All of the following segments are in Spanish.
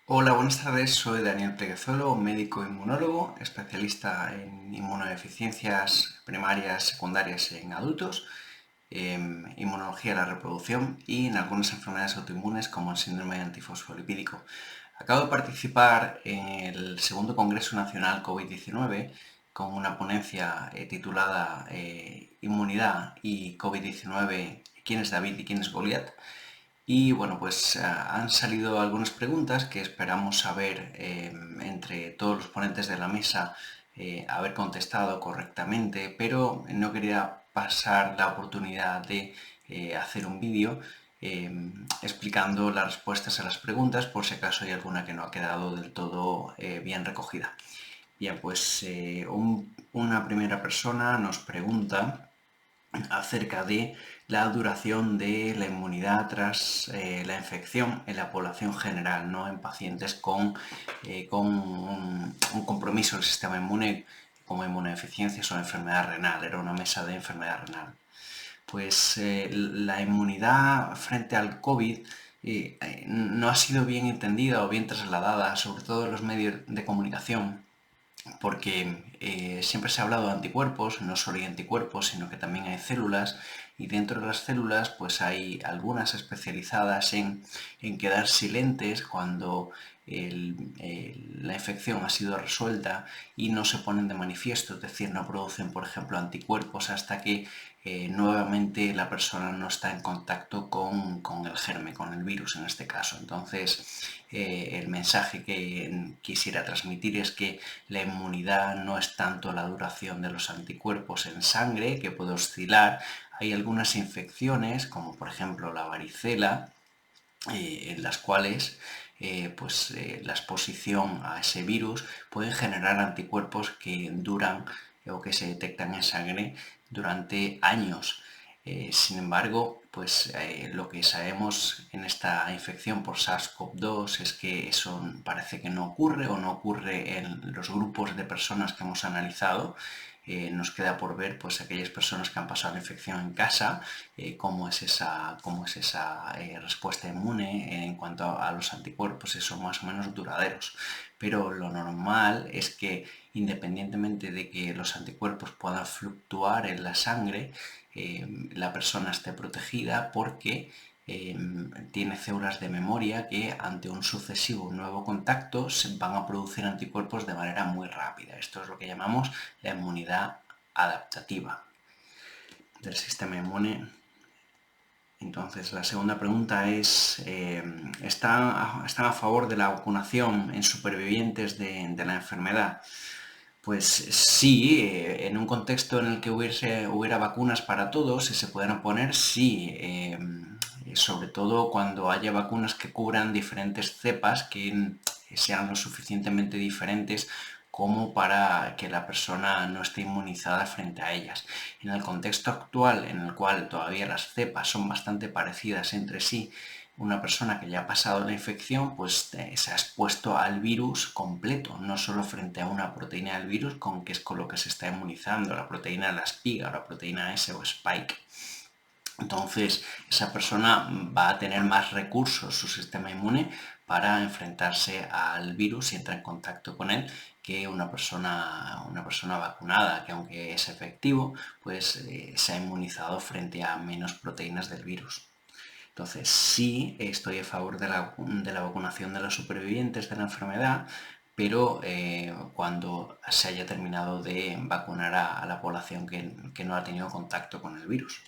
Hola, buenas tardes. Soy Daniel Pleguezuelo, médico inmunólogo, especialista en inmunodeficiencias primarias, secundarias en adultos, inmunología de la reproducción y en algunas enfermedades autoinmunes como el síndrome antifosfolipídico. Acabo de participar en el segundo Congreso Nacional COVID-19 con una ponencia titulada Inmunidad y COVID-19, ¿quién es David y quién es Goliat? Y bueno, pues han salido algunas preguntas que esperamos saber entre todos los ponentes de la mesa haber contestado correctamente, pero no quería pasar la oportunidad de hacer un vídeo explicando las respuestas a las preguntas por si acaso hay alguna que no ha quedado del todo bien recogida. Bien, pues una primera persona nos pregunta acerca de la duración de la inmunidad tras la infección en la población general, no en pacientes con un compromiso del sistema inmune como inmunodeficiencias o enfermedad renal. Era una mesa de enfermedad renal. Pues la inmunidad frente al COVID no ha sido bien entendida o bien trasladada, sobre todo en los medios de comunicación, porque siempre se ha hablado de anticuerpos, no solo hay anticuerpos, sino que también hay células, y dentro de las células pues hay algunas especializadas en quedar silentes cuando la infección ha sido resuelta y no se ponen de manifiesto, es decir, no producen, por ejemplo, anticuerpos hasta que nuevamente la persona no está en contacto con el germen, con el virus en este caso. Entonces, el mensaje que quisiera transmitir es que la inmunidad no es tanto la duración de los anticuerpos en sangre, que puede oscilar. Hay algunas infecciones, como por ejemplo la varicela, en las cuales la exposición a ese virus puede generar anticuerpos que duran o que se detectan en sangre durante años. Sin embargo, lo que sabemos en esta infección por SARS-CoV-2 es que eso parece que no ocurre o no ocurre en los grupos de personas que hemos analizado. Nos queda por ver pues aquellas personas que han pasado la infección en casa, cómo es esa respuesta inmune en cuanto a los anticuerpos, si son más o menos duraderos. Pero lo normal es que, independientemente de que los anticuerpos puedan fluctuar en la sangre, la persona esté protegida porque tiene células de memoria que ante un sucesivo nuevo contacto se van a producir anticuerpos de manera muy rápida. Esto es lo que llamamos la inmunidad adaptativa del sistema inmune. Entonces, la segunda pregunta es, ¿están a favor de la vacunación en supervivientes de la enfermedad? Pues sí, en un contexto en el que hubiera vacunas para todos y se pudieran poner, sí. Sobre todo cuando haya vacunas que cubran diferentes cepas que sean lo suficientemente diferentes como para que la persona no esté inmunizada frente a ellas. En el contexto actual, en el cual todavía las cepas son bastante parecidas entre sí, una persona que ya ha pasado la infección pues se ha expuesto al virus completo, no solo frente a una proteína del virus que es con lo que se está inmunizando, la proteína de la espiga, la proteína S o Spike. Entonces, esa persona va a tener más recursos, su sistema inmune, para enfrentarse al virus y entrar en contacto con él que una persona vacunada, que aunque es efectivo, pues se ha inmunizado frente a menos proteínas del virus. Entonces, sí estoy a favor de la vacunación de los supervivientes de la enfermedad, pero cuando se haya terminado de vacunar a la población que no ha tenido contacto con el virus.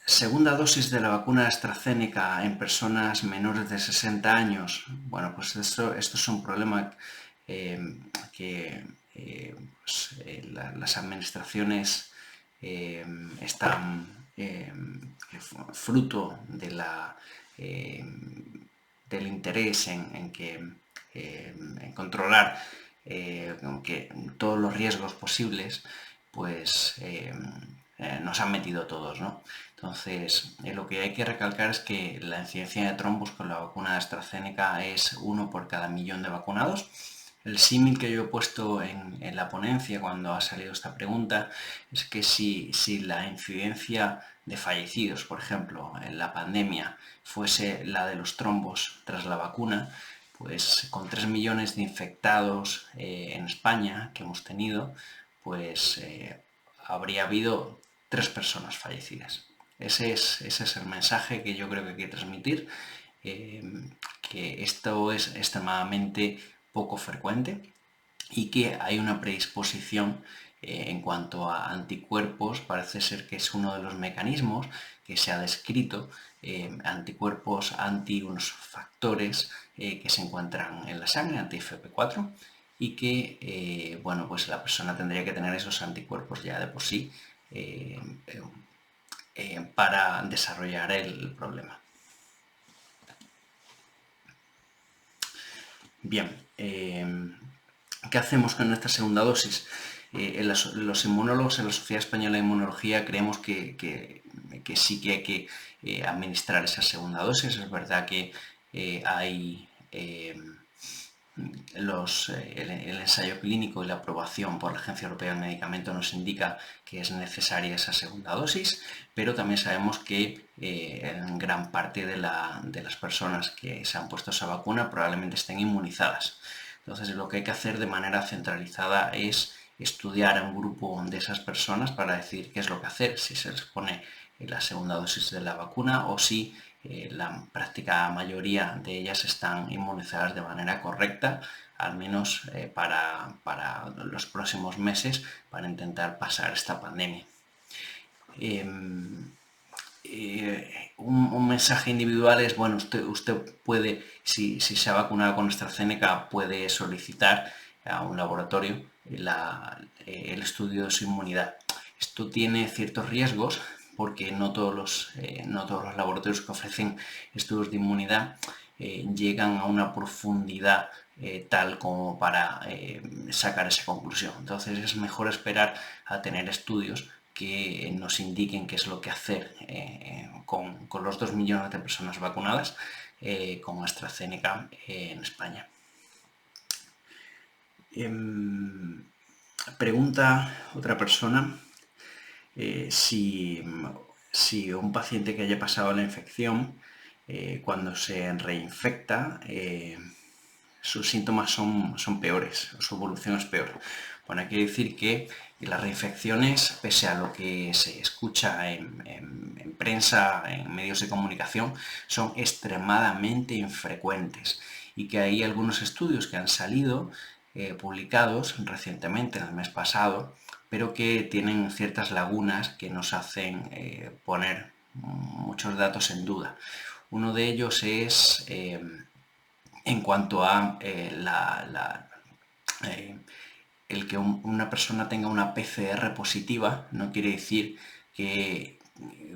Segunda dosis de la vacuna AstraZeneca en personas menores de 60 años. Bueno, pues esto es un problema que las administraciones están fruto eh, del interés en controlar todos los riesgos posibles, pues nos han metido todos, ¿no? Entonces, lo que hay que recalcar es que la incidencia de trombos con la vacuna de AstraZeneca es 1 por cada millón de vacunados. el símil que yo he puesto en la ponencia cuando ha salido esta pregunta es que si la incidencia de fallecidos, por ejemplo, en la pandemia, fuese la de los trombos tras la vacuna, pues con 3 millones de infectados en España que hemos tenido, pues habría habido 3 personas fallecidas. Ese es el mensaje que yo creo que hay que transmitir, que esto es extremadamente poco frecuente y que hay una predisposición en cuanto a anticuerpos. Parece ser que es uno de los mecanismos que se ha descrito, anticuerpos anti unos factores que se encuentran en la sangre, anti-FP4, y que bueno, pues la persona tendría que tener esos anticuerpos ya de por sí para desarrollar el problema. Bien, ¿qué hacemos con esta segunda dosis? Los inmunólogos en la Sociedad Española de Inmunología creemos que sí que hay que administrar esa segunda dosis. Es verdad que hay el ensayo clínico y la aprobación por la Agencia Europea del Medicamento nos indica que es necesaria esa segunda dosis, pero también sabemos que en gran parte de las personas que se han puesto esa vacuna probablemente estén inmunizadas. Entonces, lo que hay que hacer de manera centralizada es estudiar a un grupo de esas personas para decir qué es lo que hacer, si se les pone la segunda dosis de la vacuna o si la práctica mayoría de ellas están inmunizadas de manera correcta, al menos para los próximos meses, para intentar pasar esta pandemia. Un mensaje individual es, bueno, usted puede, si se ha vacunado con AstraZeneca, puede solicitar a un laboratorio el estudio de su inmunidad. Esto tiene ciertos riesgos porque no todos los laboratorios que ofrecen estudios de inmunidad llegan a una profundidad tal como para sacar esa conclusión. Entonces es mejor esperar a tener estudios que nos indiquen qué es lo que hacer con los 2 millones de personas vacunadas con AstraZeneca en España. Pregunta otra persona si un paciente que haya pasado la infección, cuando se reinfecta, sus síntomas son peores, su evolución es peor. Bueno, quiere decir que las reinfecciones, pese a lo que se escucha en prensa, en medios de comunicación, son extremadamente infrecuentes y que hay algunos estudios que han salido publicados recientemente, en el mes pasado, pero que tienen ciertas lagunas que nos hacen poner muchos datos en duda. Uno de ellos es en cuanto a el que una persona tenga una PCR positiva no quiere decir que,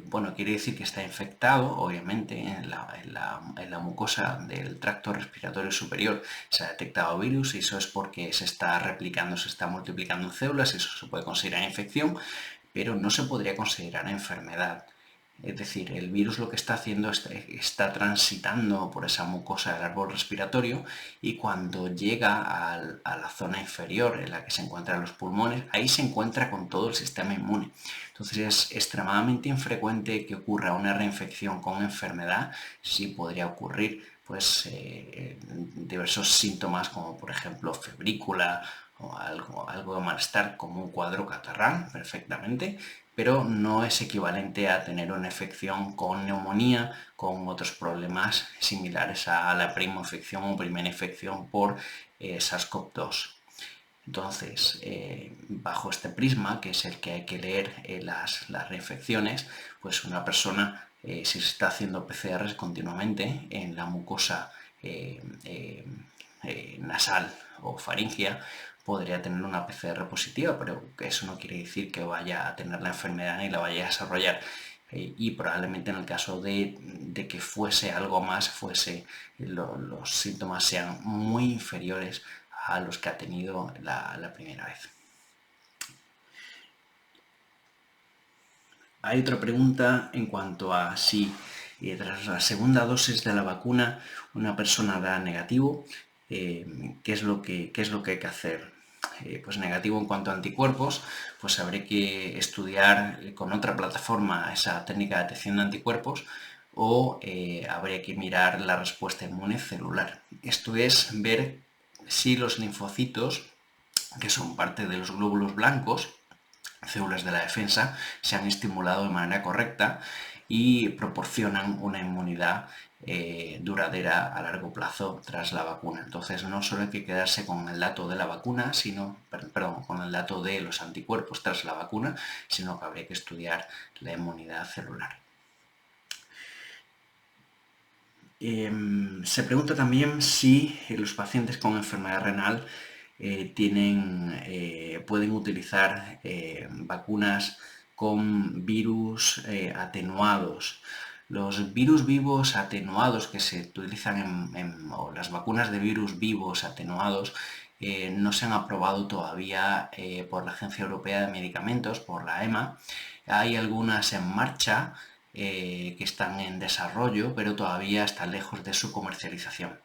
bueno, quiere decir que está infectado, obviamente, en la mucosa del tracto respiratorio superior se ha detectado virus y eso es porque se está replicando, se está multiplicando en células y eso se puede considerar infección, pero no se podría considerar enfermedad. Es decir, el virus lo que está haciendo está transitando por esa mucosa del árbol respiratorio y cuando llega a la zona inferior en la que se encuentran los pulmones, ahí se encuentra con todo el sistema inmune. Entonces es extremadamente infrecuente que ocurra una reinfección con enfermedad. Sí podría ocurrir pues diversos síntomas como por ejemplo febrícula o algo de malestar como un cuadro catarral perfectamente, pero no es equivalente a tener una infección con neumonía, con otros problemas similares a la infección o primera infección por SARS-CoV-2. Entonces, bajo este prisma, que es el que hay que leer las reinfecciones, pues una persona, si se está haciendo PCRs continuamente en la mucosa nasal o faringea, podría tener una PCR positiva, pero eso no quiere decir que vaya a tener la enfermedad ni la vaya a desarrollar. Y probablemente en el caso de que fuese algo más, los síntomas sean muy inferiores a los que ha tenido la primera vez. Hay otra pregunta en cuanto a si tras la segunda dosis de la vacuna una persona da negativo. ¿qué es lo que hay que hacer? Pues negativo en cuanto a anticuerpos, pues habré que estudiar con otra plataforma esa técnica de detección de anticuerpos, o habría que mirar la respuesta inmune celular. Esto es ver si los linfocitos, que son parte de los glóbulos blancos, células de la defensa, se han estimulado de manera correcta y proporcionan una inmunidad duradera a largo plazo tras la vacuna. Entonces no solo hay que quedarse con el dato de la vacuna, con el dato de los anticuerpos tras la vacuna, sino que habría que estudiar la inmunidad celular. Se pregunta también si los pacientes con enfermedad renal pueden utilizar vacunas con virus atenuados. Los virus vivos atenuados que se utilizan o las vacunas de virus vivos atenuados no se han aprobado todavía por la Agencia Europea de Medicamentos, por la EMA. Hay algunas en marcha que están en desarrollo, pero todavía están lejos de su comercialización.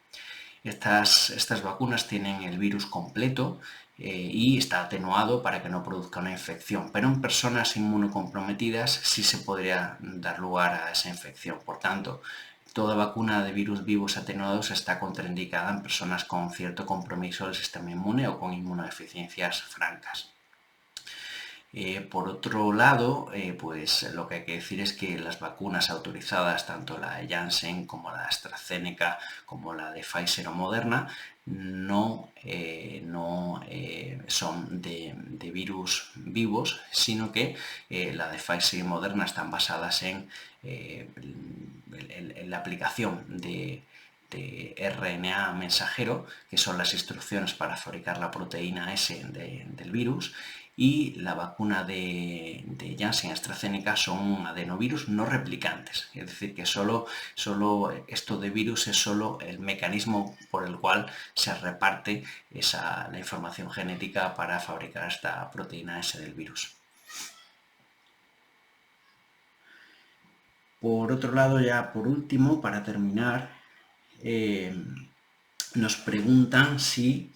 Estas vacunas tienen el virus completo y está atenuado para que no produzca una infección, pero en personas inmunocomprometidas sí se podría dar lugar a esa infección. Por tanto, toda vacuna de virus vivos atenuados está contraindicada en personas con cierto compromiso del sistema inmune o con inmunodeficiencias francas. Por otro lado, pues lo que hay que decir es que las vacunas autorizadas, tanto la de Janssen como la de AstraZeneca, como la de Pfizer o Moderna, no son de virus vivos, sino que la de Pfizer y Moderna están basadas en la aplicación de RNA mensajero, que son las instrucciones para fabricar la proteína S del virus, y la vacuna de Janssen AstraZeneca son adenovirus no replicantes, es decir, que solo esto de virus es solo el mecanismo por el cual se reparte la información genética para fabricar esta proteína S del virus. Por otro lado, ya por último, para terminar, nos preguntan si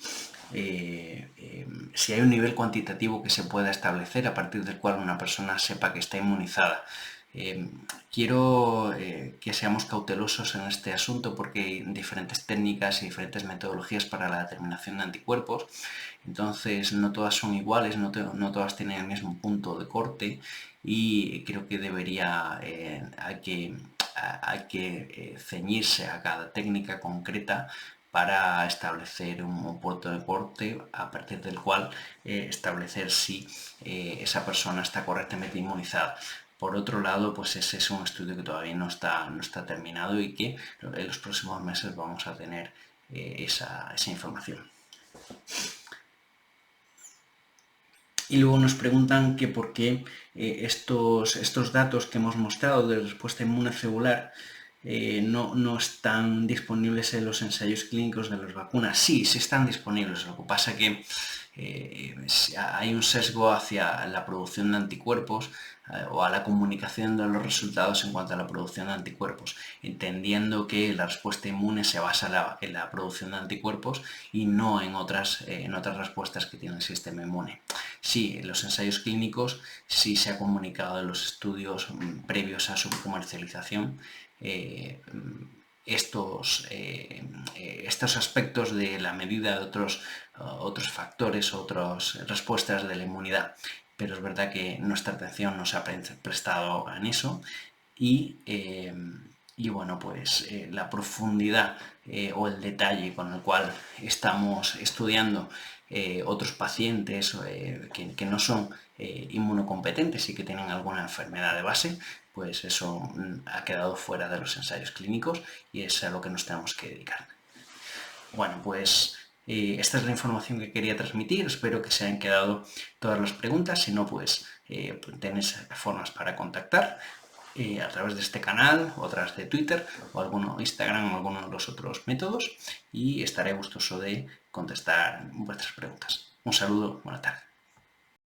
hay un nivel cuantitativo que se pueda establecer a partir del cual una persona sepa que está inmunizada. Quiero que seamos cautelosos en este asunto porque hay diferentes técnicas y diferentes metodologías para la determinación de anticuerpos. Entonces no todas son iguales, no todas tienen el mismo punto de corte, y creo que hay que ceñirse a cada técnica concreta para establecer un punto de corte a partir del cual establecer si esa persona está correctamente inmunizada. Por otro lado, pues ese es un estudio que todavía no está terminado y que en los próximos meses vamos a tener esa información. Y luego nos preguntan que por qué estos datos que hemos mostrado de respuesta inmune celular no están disponibles en los ensayos clínicos de las vacunas. Sí están disponibles, lo que pasa que hay un sesgo hacia la producción de anticuerpos o a la comunicación de los resultados en cuanto a la producción de anticuerpos, entendiendo que la respuesta inmune se basa en la producción de anticuerpos y no en otras respuestas que tiene el sistema inmune. Sí, en los ensayos clínicos sí se ha comunicado en los estudios previos a su comercialización estos aspectos de la medida de otros factores, otras respuestas de la inmunidad. Pero es verdad que nuestra atención no se ha prestado en eso y bueno, pues la profundidad o el detalle con el cual estamos estudiando otros pacientes que no son inmunocompetentes y que tienen alguna enfermedad de base, pues eso ha quedado fuera de los ensayos clínicos y es a lo que nos tenemos que dedicar. Bueno, pues esta es la información que quería transmitir. Espero que se hayan quedado todas las preguntas. Si no, pues tenéis formas para contactar a través de este canal, o a través de Twitter, o Instagram, o alguno de los otros métodos, y estaré gustoso de contestar vuestras preguntas. Un saludo, buena tarde.